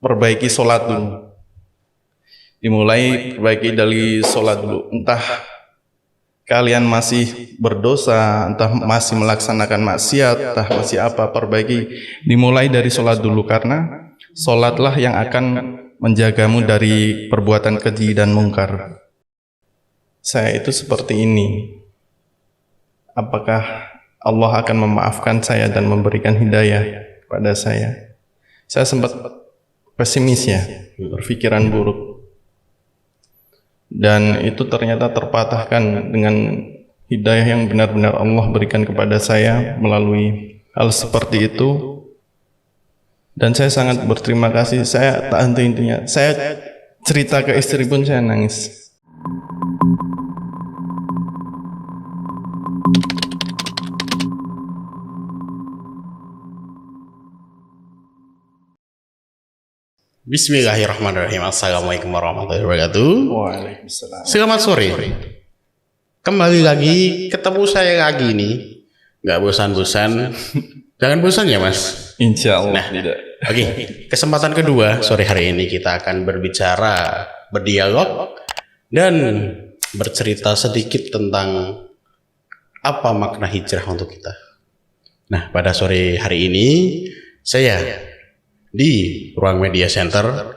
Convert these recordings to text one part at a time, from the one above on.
perbaiki sholat dulu. Dimulai perbaiki dari sholat dulu. Entah kalian masih berdosa, entah masih melaksanakan maksiat, entah masih apa, perbaiki. Dimulai dari sholat dulu, karena sholatlah yang akan menjagamu dari perbuatan keji dan mungkar. Saya itu seperti ini. Apakah Allah akan memaafkan saya dan memberikan hidayah kepada saya? Saya sempat pesimis ya, berpikiran buruk. Dan itu ternyata terpatahkan dengan hidayah yang benar-benar Allah berikan kepada saya melalui hal seperti itu. Dan saya sangat berterima kasih. Saya tak henti-hentinya. Saya cerita ke istri pun saya nangis. Bismillahirrahmanirrahim. Assalamualaikum warahmatullahi wabarakatuh. Waalaikumsalam. Selamat sore. Kembali lagi, ketemu saya lagi nih. Gak bosan-bosan. Jangan bosan ya mas. Insya Allah tidak. Oke, kesempatan kedua sore hari ini kita akan berbicara, berdialog, dan bercerita sedikit tentang apa makna hijrah untuk kita. Nah, pada sore hari ini saya di ruang media center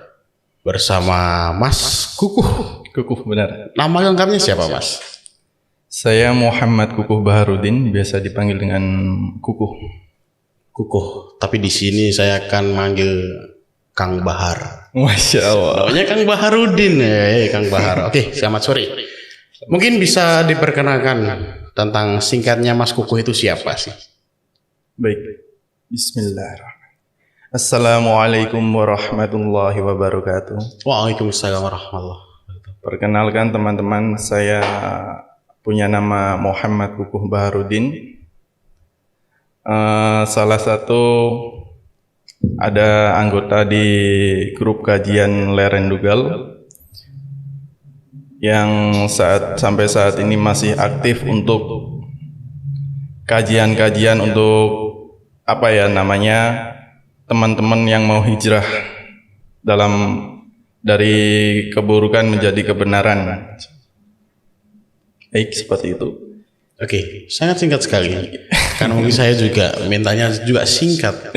bersama Mas Kukuh. Kukuh benar. Nama lengkapnya siapa mas? Saya Muhammad Kukuh Baharudin, biasa dipanggil dengan Kukuh. Kukuh. Tapi di sini saya akan manggil Kang Bahar. Masya Allah. Namanya Kang Baharudin ya, Kang Bahar. Oke, selamat sore. Mungkin bisa diperkenalkan tentang singkatnya Mas Kukuh itu siapa sih? Baik. Bismillahirrahmanirrahim. Assalamualaikum warahmatullahi wabarakatuh. Waalaikumsalam warahmatullahi wabarakatuh. Perkenalkan teman-teman, saya punya nama Muhammad Kukuh Baharudin. Salah satu ada anggota di grup kajian Lerendugal yang sampai saat ini masih aktif untuk kajian-kajian untuk apa ya namanya, teman-teman yang mau hijrah dari keburukan menjadi kebenaran. Baik, seperti itu. Oke, sangat singkat sekali. Karena mungkin saya juga mintanya juga singkat.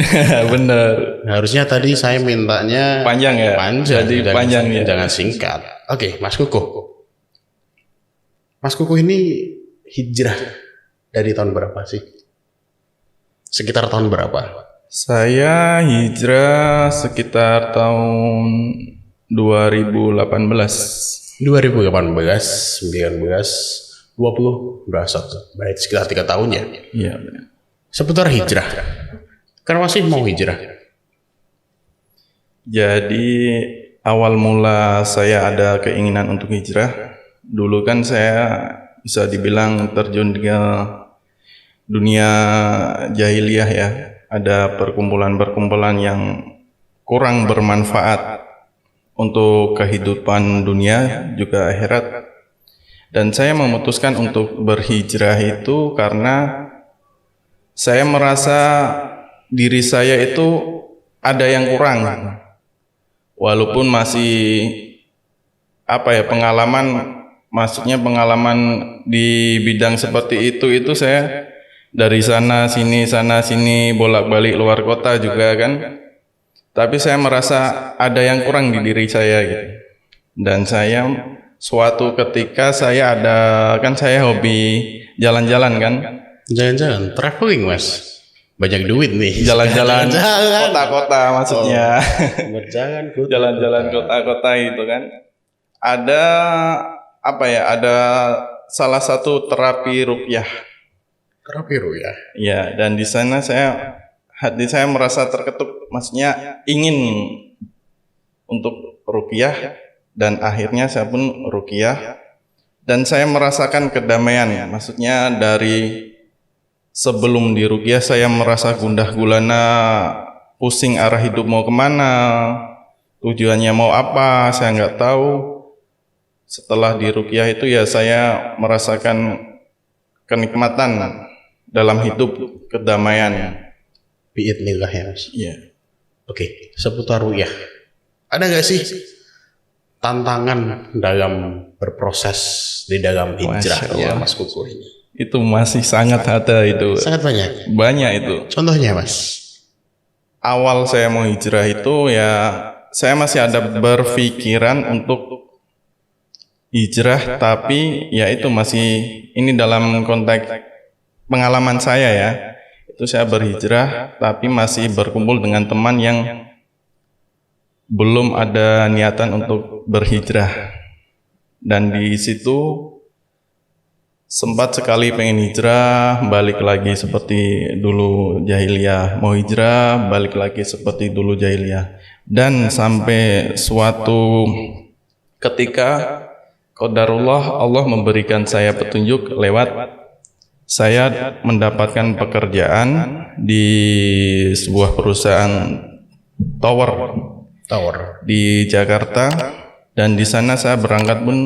Benar. Harusnya tadi saya mintanya Panjang ya? Panjang. Jadi jangan, panjang ya? Jangan singkat. Oke, Mas Kukuh. Mas Kukuh ini hijrah dari tahun berapa sih? Sekitar tahun berapa? Saya hijrah sekitar tahun 2018. 2018, 19, 20, 21. Baik, sekitar 3 tahun ya. Iya, benar. Seputar hijrah. Karena masih mau hijrah. Jadi awal mula saya ada keinginan untuk hijrah. Dulu kan saya bisa dibilang terjun ke dunia jahiliyah ya. Ada perkumpulan-perkumpulan yang kurang bermanfaat untuk kehidupan dunia juga akhirat. Dan saya memutuskan untuk berhijrah itu karena saya merasa diri saya itu ada yang kurang. Walaupun masih pengalaman, maksudnya pengalaman di bidang seperti itu saya dari sana sini bolak-balik luar kota juga kan. Tapi saya merasa ada yang kurang di diri saya gitu. Dan saya suatu ketika saya hobi jalan-jalan kan. Jalan-jalan, traveling mas. Banyak duit nih. Jalan-jalan kota-kota maksudnya. Berjalan Jalan-jalan kota-kota itu kan. Ada ada salah satu terapi ruqyah. Terapi ruqyah. Ya, dan di sana hati saya merasa terketuk, maksudnya ingin untuk ruqyah, dan akhirnya saya pun ruqyah dan saya merasakan kedamaian. Maksudnya dari sebelum di ruqyah saya merasa gundah gulana, pusing arah hidup mau kemana, tujuannya mau apa, saya nggak tahu. Setelah di ruqyah itu ya saya merasakan kenikmatan dalam hidup, kedamaian. Biidznillah ya mas. Iya. Oke, seputar ruqyah. Ada nggak sih tantangan dalam berproses di dalam hijrah Masya Allah. Mas Kuku ini? Itu masih sangat ada itu. Sangat banyak. Banyak itu. Contohnya Mas. Awal saya mau hijrah itu ya saya masih ada berpikiran untuk hijrah, tapi ya itu masih ini dalam konteks pengalaman saya ya. Itu saya berhijrah tapi masih berkumpul dengan teman yang belum ada niatan untuk berhijrah. Dan di situ sempat sekali pengen hijrah, balik lagi seperti dulu jahiliyah. Mau hijrah, balik lagi seperti dulu jahiliyah. Dan sampai suatu ketika qadarullah Allah memberikan saya petunjuk lewat saya mendapatkan pekerjaan di sebuah perusahaan tower di Jakarta, dan di sana saya berangkat pun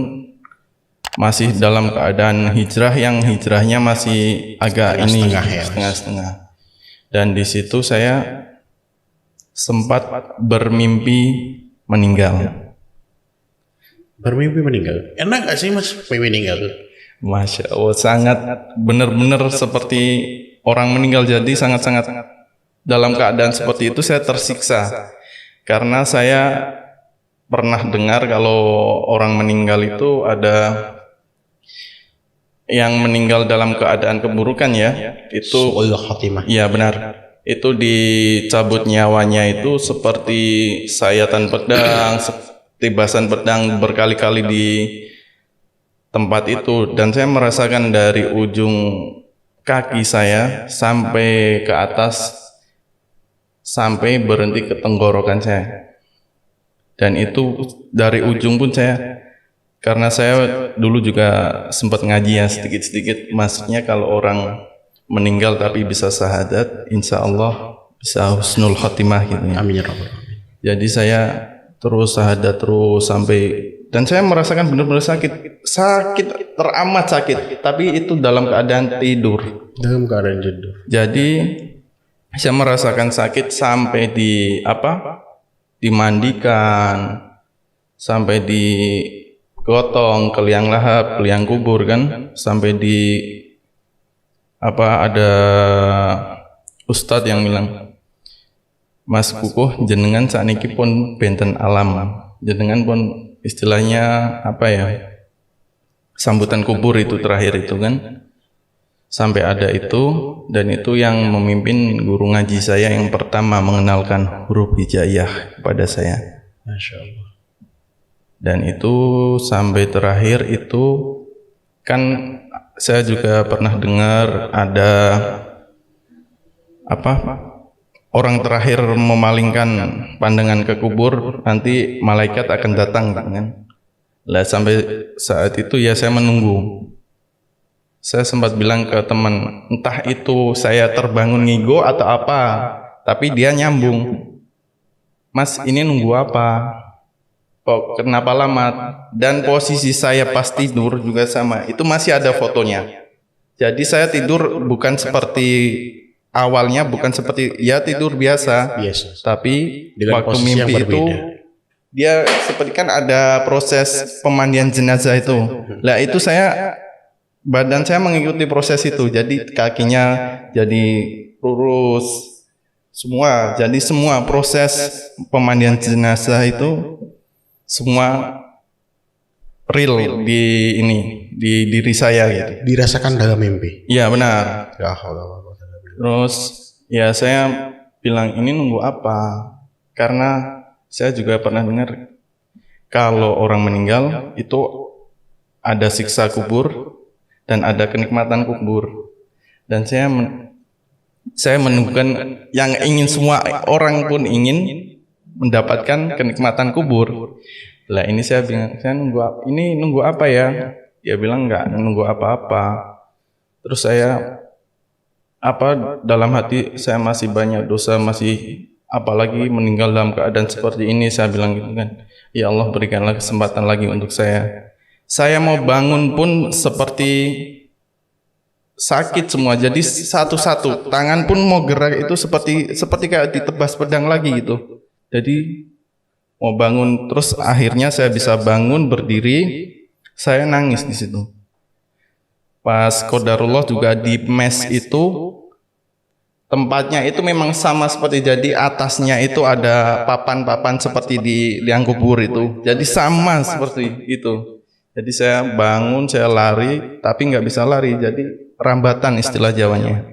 masih dalam keadaan hijrah yang hijrahnya masih agak setengah-setengah. Dan di situ saya sempat bermimpi meninggal. Bermimpi meninggal. Enak gak sih Mas mimpi meninggal? Masya Allah, sangat benar-benar seperti orang meninggal. Jadi sangat-sangat dalam keadaan seperti itu saya tersiksa. Karena saya pernah dengar kalau orang meninggal itu ada yang meninggal dalam keadaan keburukan ya, itu iya benar, itu dicabut nyawanya itu seperti sayatan pedang, tibasan pedang berkali-kali di tempat itu. Dan saya merasakan dari ujung kaki saya sampai ke atas, sampai berhenti ke tenggorokan saya. Dan itu dari ujung pun saya, karena saya dulu juga sempat ngaji ya sedikit-sedikit, maksudnya kalau orang meninggal tapi bisa syahadat, insya Allah bisa husnul khotimah gitu ya. Amin ya rabbal alamin. Jadi saya terus syahadat terus sampai, dan saya merasakan benar-benar sakit teramat sakit, tapi itu dalam keadaan tidur. Dalam keadaan tidur. Jadi saya merasakan sakit sampai dimandikan, sampai digotong ke liang lahap, liang kubur kan, sampai ada ustadz yang bilang, Mas Kukuh jenengan sakniki pun benten alam, jenengan pun istilahnya sambutan kubur itu terakhir itu kan, sampai ada itu. Dan itu yang memimpin guru ngaji saya yang pertama mengenalkan huruf hijaiyah kepada saya. Masya Allah. Dan itu sampai terakhir itu kan saya juga pernah dengar ada orang terakhir memalingkan pandangan ke kubur, nanti malaikat akan datang kan. Lah sampai saat itu ya saya menunggu. Saya sempat bilang ke teman, entah itu saya terbangun ngigo atau apa, tapi dia nyambung. Mas, ini nunggu apa? Kok kenapa lama? Dan posisi saya pas tidur juga sama. Itu masih ada fotonya. Jadi saya tidur bukan seperti awalnya, bukan seperti ya tidur biasa. Tapi dengan waktu mimpi itu dia seperti kan ada proses pemandian jenazah itu. Lah itu badan saya mengikuti proses itu. Jadi kakinya jadi lurus semua. Jadi semua proses pemandian jenazah itu semua real di diri saya gitu. Dirasakan dalam mimpi. Iya benar. Terus ya saya bilang ini nunggu apa? Karena saya juga pernah dengar kalau orang meninggal itu ada siksa kubur dan ada kenikmatan kubur. Dan saya menemukan yang ingin semua orang pun ingin mendapatkan kenikmatan kubur. Lah ini saya bilang, saya nunggu apa ya? Dia bilang enggak nunggu apa-apa. Terus saya dalam hati saya masih banyak dosa, masih apalagi meninggal dalam keadaan seperti ini. Saya bilang gitu kan, ya Allah berikanlah kesempatan lagi untuk saya. Saya mau bangun pun seperti sakit semua. Jadi satu-satu tangan pun mau gerak itu seperti kayak ditebas pedang lagi gitu. Jadi mau bangun, terus akhirnya saya bisa bangun berdiri, saya nangis di situ. Pas qadarullah juga di mes itu tempatnya itu memang sama seperti, jadi atasnya itu ada papan-papan seperti di liang kubur itu, jadi sama seperti itu. Jadi saya bangun, saya lari, tapi nggak bisa lari, jadi rambatan istilah Jawanya.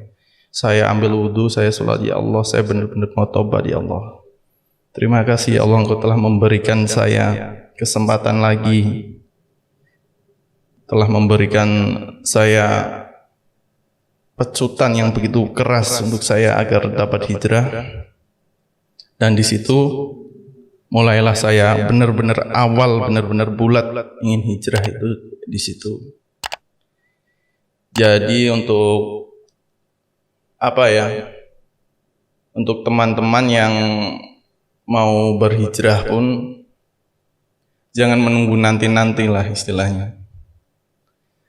Saya ambil wudhu, saya sholat, ya Allah, saya benar-benar mau tobat ya Allah. Terima kasih ya Allah, Engkau telah memberikan saya kesempatan lagi, telah memberikan saya pecutan yang begitu keras untuk saya agar dapat hijrah. Dan di situ mulailah saya benar-benar awal, benar-benar bulat ingin hijrah itu di situ. Jadi untuk apa ya? Untuk teman-teman yang mau berhijrah pun jangan menunggu nanti-nanti lah istilahnya.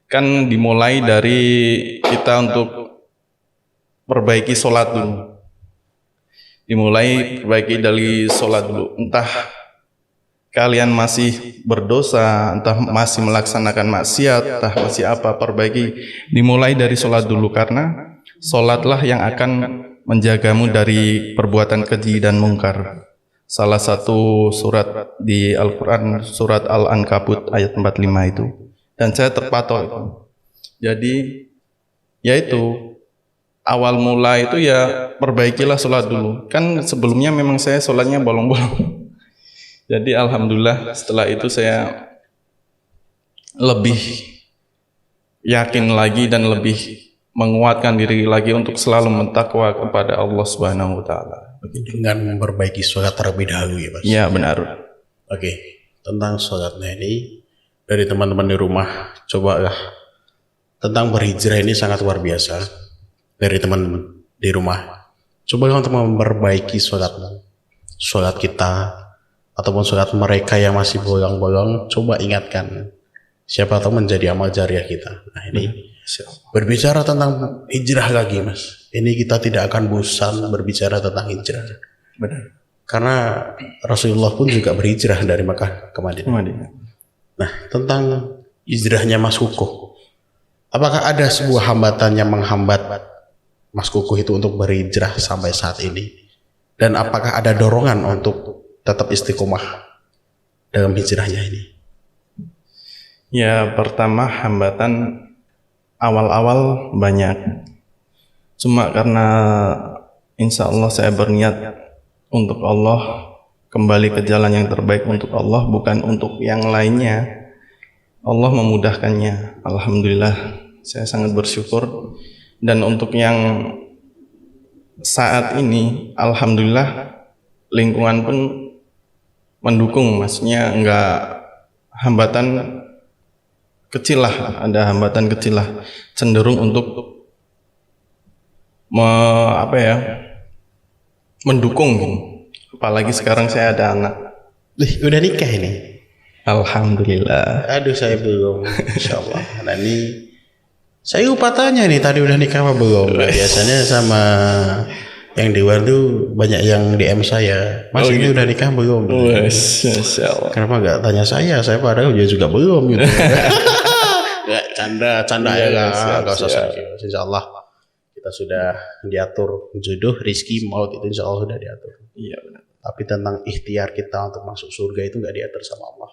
Kan dimulai dari kita untuk perbaiki sholat dulu. Dimulai perbaiki dari sholat dulu. Entah kalian masih berdosa, entah masih melaksanakan maksiat, entah masih apa, perbaiki. Dimulai dari sholat dulu, karena sholatlah yang akan menjagamu dari perbuatan keji dan mungkar. Salah satu surat di Al-Quran, surat Al-Ankabut ayat 45 itu. Dan saya terpatok itu. Jadi yaitu awal mula itu ya perbaikilah sholat dulu. Kan sebelumnya memang saya sholatnya bolong-bolong. Jadi alhamdulillah setelah itu saya lebih yakin lagi dan lebih menguatkan diri lagi untuk selalu mentakwa kepada Allah Subhanahu wa taala. Dengan memperbaiki sholat terlebih dahulu ya Mas. Ya benar. Oke, tentang sholatnya ini dari teman-teman di rumah, cobalah tentang berhijrah ini sangat luar biasa dari teman-teman di rumah. Cobalah untuk memperbaiki sholat kita ataupun sholat mereka yang masih bolong-bolong. Coba ingatkan, siapa tahu menjadi amal jariah kita. Nah ini berbicara tentang hijrah lagi Mas. Ini kita tidak akan bosan berbicara tentang hijrah. Benar. Karena Rasulullah pun juga berhijrah dari Makkah ke Madinah. Nah, tentang hijrahnya Mas Kukuh, apakah ada sebuah hambatan yang menghambat Mas Kukuh itu untuk berhijrah sampai saat ini? Dan apakah ada dorongan untuk tetap istiqomah dalam hijrahnya ini? Ya, pertama hambatan awal-awal banyak. Cuma karena insya Allah saya berniat untuk Allah, kembali ke jalan yang terbaik untuk Allah, bukan untuk yang lainnya. Allah memudahkannya. Alhamdulillah, saya sangat bersyukur. Dan untuk yang saat ini, alhamdulillah lingkungan pun mendukung. Maksudnya enggak hambatan kecil lah, ada hambatan kecil lah, cenderung untuk mendukung. Apalagi sekarang saya ada anak. Udah nikah ini? Alhamdulillah. Aduh saya belum, insyaallah. Nah ini saya lupa tanya nih, tadi udah nikah apa belum? Nah, biasanya sama yang di luar tuh banyak yang DM saya, Mas ini udah nikah belum? Insyaallah. Kenapa nggak tanya saya padahal dia juga belum gitu. Nggak, canda ya lah, nggak usah serius. Insyaallah kita sudah diatur jodoh, rizki, maut itu insyaallah sudah diatur. Iya benar. Tapi tentang ikhtiar kita untuk masuk surga itu nggak diatur sama Allah.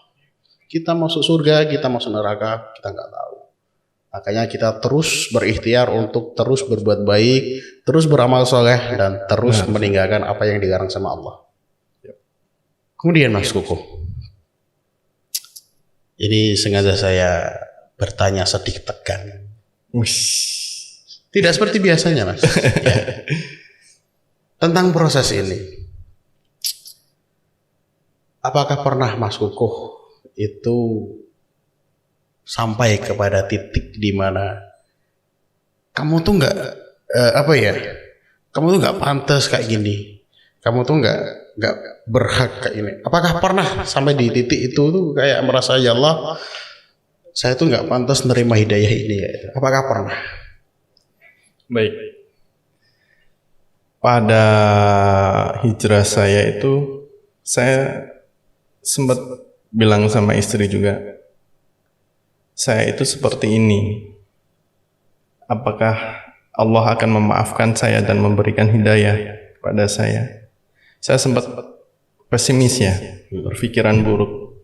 Kita masuk surga, kita masuk neraka, kita nggak tahu. Makanya kita terus berikhtiar untuk terus berbuat baik, terus beramal soleh, dan terus meninggalkan apa yang dilarang sama Allah. Kemudian Mas Kukuh, ini sengaja saya bertanya sedikit tegang. Tidak seperti biasanya Mas. Ya. Tentang proses ini, apakah pernah Mas Kukuh itu sampai kepada titik di mana kamu tuh nggak kamu tuh nggak pantas kayak gini, kamu tuh nggak berhak kayak ini? Apakah pernah sampai di titik itu tuh kayak merasa ya Allah, saya tuh nggak pantas nerima hidayah ini ya? Apakah pernah? Baik. Pada hijrah saya itu, saya sempat bilang sama istri juga, saya itu seperti ini. Apakah Allah akan memaafkan saya dan memberikan hidayah kepada saya? Saya sempat pesimis ya, berpikiran buruk.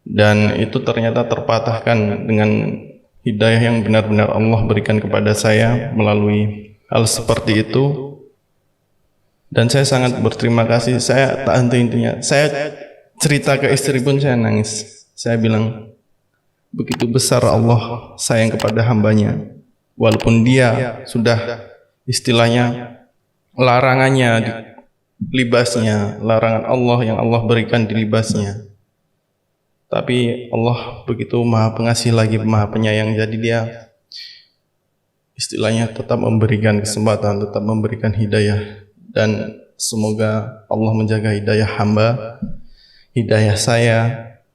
Dan itu ternyata terpatahkan dengan hidayah yang benar-benar Allah berikan kepada saya melalui hal seperti itu. Dan saya sangat berterima kasih. Saya tak henti-hentinya. Saya cerita ke istri pun saya nangis. Saya bilang, begitu besar Allah sayang kepada hambanya. Walaupun dia sudah istilahnya larangannya libasnya, larangan Allah yang Allah berikan di libasnya. Tapi Allah begitu maha pengasih lagi, maha penyayang. Jadi dia istilahnya tetap memberikan kesempatan, tetap memberikan hidayah. Dan semoga Allah menjaga hidayah hamba, hidayah saya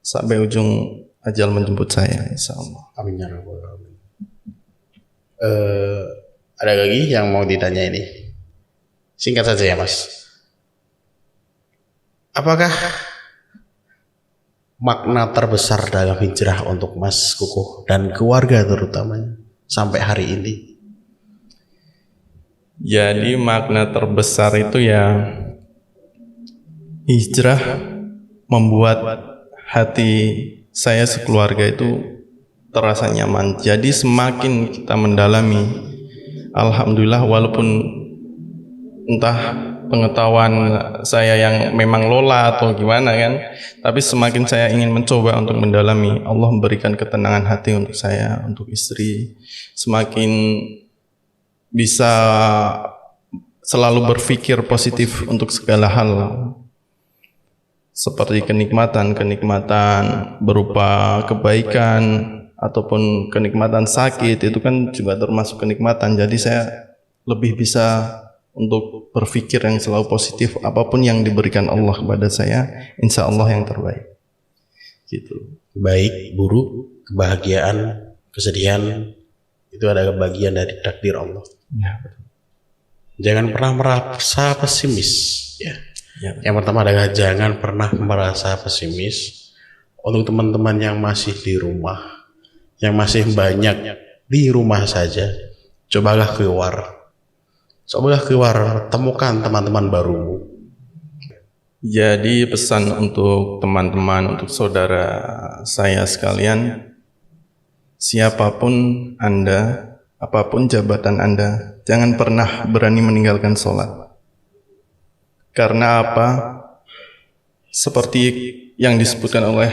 sampai ujung ajal menjemput saya, insyaallah. Amin ya rabbal alamin. Ada lagi yang mau ditanya ini? Singkat saja ya Mas. Apakah makna terbesar dalam hijrah untuk Mas Kukuh dan keluarga terutamanya sampai hari ini? Jadi makna terbesar itu ya, hijrah membuat hati saya sekeluarga itu terasa nyaman. Jadi semakin kita mendalami, alhamdulillah, walaupun entah pengetahuan saya yang memang lola atau gimana kan, tapi semakin saya ingin mencoba untuk mendalami, Allah memberikan ketenangan hati untuk saya, untuk istri, semakin bisa selalu berpikir positif untuk segala hal, seperti kenikmatan berupa kebaikan ataupun kenikmatan sakit, itu kan juga termasuk kenikmatan. Jadi saya lebih bisa untuk berpikir yang selalu positif, apapun yang diberikan Allah kepada saya, insya Allah yang terbaik. Gitu. Baik, buruk, kebahagiaan, kesedihan, itu adalah bagian dari takdir Allah. Ya, betul. Jangan pernah merasa pesimis. Ya. Ya, yang pertama adalah jangan pernah merasa pesimis. Untuk teman-teman yang masih di rumah, yang masih banyak di rumah saja, cobalah keluar. Temukan teman-teman baru. Jadi pesan untuk teman-teman, untuk saudara saya sekalian, siapapun Anda, apapun jabatan Anda, jangan pernah berani meninggalkan sholat. Karena apa? Seperti yang disebutkan oleh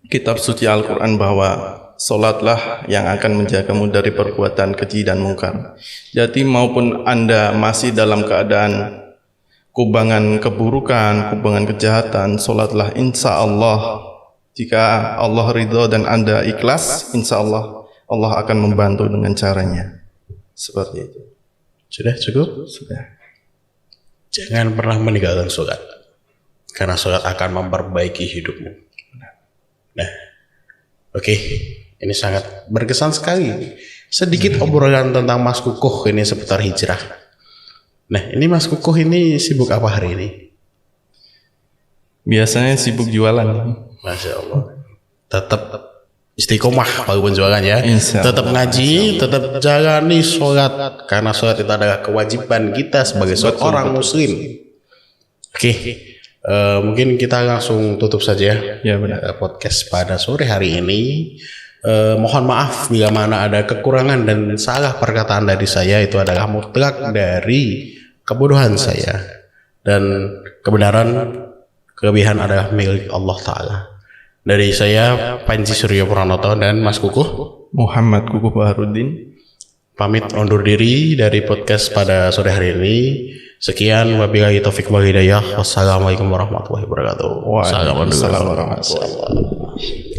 kitab suci Al-Quran bahwa sholatlah yang akan menjagamu dari perbuatan keji dan mungkar. Jadi maupun Anda masih dalam keadaan kubangan keburukan, kubangan kejahatan, sholatlah, insya Allah. Jika Allah ridho dan Anda ikhlas, insya Allah Allah akan membantu dengan caranya. Seperti itu. Sudah cukup? Sudah. Jangan pernah meninggalkan sholat, karena sholat akan memperbaiki hidupmu. Nah, oke. Ini sangat berkesan sekali. Sedikit obrolan tentang Mas Kukuh ini seputar hijrah. Nah, ini Mas Kukuh ini sibuk apa hari ini? Biasanya sibuk jualan. Masya Allah. Tetap istiqomah walaupun jualan ya. Tetap ngaji, tetap jalani sholat. Karena sholat itu adalah kewajiban kita sebagai seorang muslim. Oke. Mungkin kita langsung tutup saja Ya, benar. podcast pada sore hari ini. Mohon maaf bila mana ada kekurangan dan salah perkataan dari saya, itu adalah mutlak dari kebodohan saya, dan kebenaran kelebihan adalah milik Allah Ta'ala. Dari saya Panji Suryo Pranoto dan Mas Kukuh Muhammad Kukuh Baharudin pamit undur diri dari podcast pada sore hari ini. Sekian, wabillahi taufiq wal hidayah. Wassalamualaikum warahmatullahi wabarakatuh. Waalaikumsalam warahmatullahi wabarakatuh.